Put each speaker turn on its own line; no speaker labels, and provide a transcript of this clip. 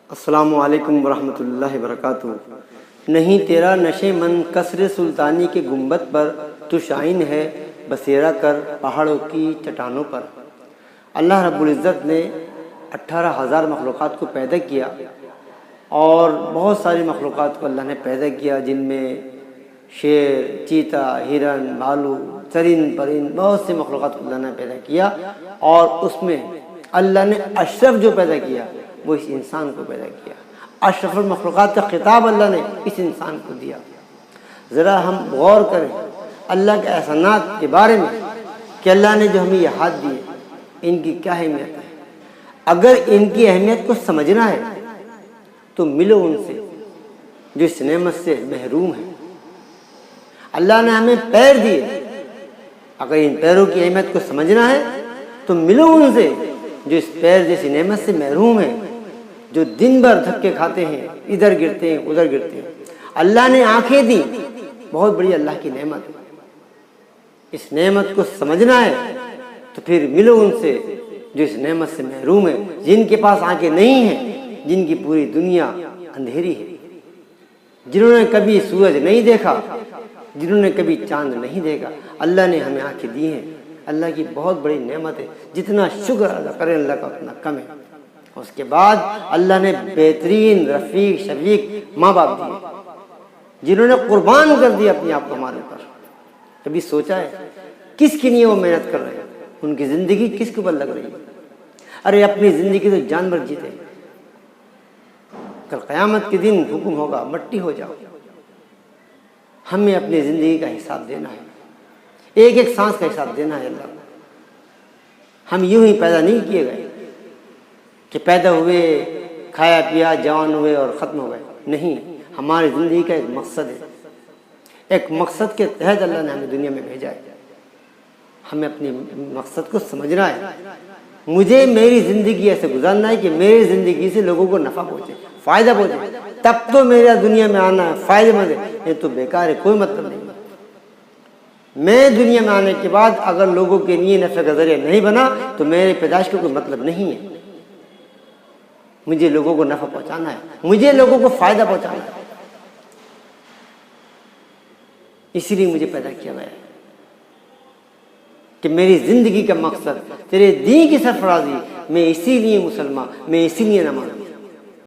السلام علیکم ورحمۃ اللہ وبرکاتہ۔ نہیں تیرا نشے من قصر سلطانی کے گنبد پر، تو شائن ہے بسیرا کر پہاڑوں کی چٹانوں پر۔ اللہ رب العزت نے 18,000 مخلوقات کو پیدا کیا، اور بہت ساری مخلوقات کو اللہ نے پیدا کیا، جن میں شیر، چیتا، ہرن، بھالو، چرند پرند، بہت سی مخلوقات کو اللہ نے پیدا کیا، اور اس میں اللہ نے اشرف جو پیدا کیا وہ اس انسان کو پیدا کیا۔ اشرف المخلوقات کا خطاب اللہ نے اس انسان کو دیا۔ ذرا ہم غور کریں اللہ کے احسانات کے بارے میں کہ اللہ نے جو ہمیں یہ ہاتھ دیے، ان کی کیا اہمیت ہے۔ اگر ان کی اہمیت کو سمجھنا ہے تو ملو ان سے جو اس نعمت سے محروم ہے۔ اللہ نے ہمیں پیر دیے، اگر ان پیروں کی اہمیت کو سمجھنا ہے تو ملو ان سے جو اس پیر جیسی نعمت سے محروم ہے، جو دن بھر دھکے کھاتے ہیں، ادھر گرتے ہیں ادھر گرتے ہیں۔ اللہ نے آنکھیں دی، بہت بڑی اللہ کی نعمت ہے۔ اس نعمت کو سمجھنا ہے تو پھر ملو ان سے جو اس نعمت سے محروم ہے، جن کے پاس آنکھیں نہیں ہیں، جن کی پوری دنیا اندھیری ہے، جنہوں نے کبھی سورج نہیں دیکھا، جنہوں نے کبھی چاند نہیں دیکھا۔ اللہ نے ہمیں آنکھیں دی ہیں، اللہ کی بہت بڑی نعمت ہے، جتنا شکر ادا کریں اللہ کا اتنا کم ہے۔ اس کے بعد اللہ نے بہترین رفیق شفیق ماں باپ دیے، جنہوں نے قربان کر دیا اپنے آپ کو ہمارے اوپر۔ کبھی سوچا ہے کس کے لیے وہ محنت کر رہے ہیں؟ ان کی زندگی کس کے اوپر لگ رہی ہے؟ ارے اپنی زندگی تو جانور جیتے، کل قیامت کے دن حکم ہوگا مٹی ہو جاؤ۔ ہمیں اپنی زندگی کا حساب دینا ہے، ایک ایک سانس کا حساب دینا ہے اللہ کو۔ ہم یوں ہی پیدا نہیں کیے گئے کہ پیدا ہوئے، کھایا پیا، جوان ہوئے اور ختم ہو گئے۔ نہیں، ہماری زندگی کا ایک مقصد ہے، ایک مقصد کے تحت اللہ نے ہمیں دنیا میں بھیجا ہے۔ ہمیں اپنے مقصد کو سمجھنا ہے۔ مجھے میری زندگی ایسے گزارنا ہے کہ میری زندگی سے لوگوں کو نفع پہنچے، فائدہ پہنچے، تب تو میرا دنیا میں آنا فائدہ مند ہے، یہ تو بیکار ہے، کوئی مطلب نہیں۔ میں دنیا میں آنے کے بعد اگر لوگوں کے لیے نفع کا ذریعہ نہیں بنا تو میرے پیدائش کا کوئی مطلب نہیں ہے۔ مجھے لوگوں کو نفع پہنچانا ہے، مجھے لوگوں کو فائدہ پہنچانا ہے، اسی لیے مجھے پیدا کیا گیا ہے کہ میری زندگی کا مقصد تیرے دین کی سرفرازی۔ میں اسی لیے مسلمان، میں اسی لیے نماز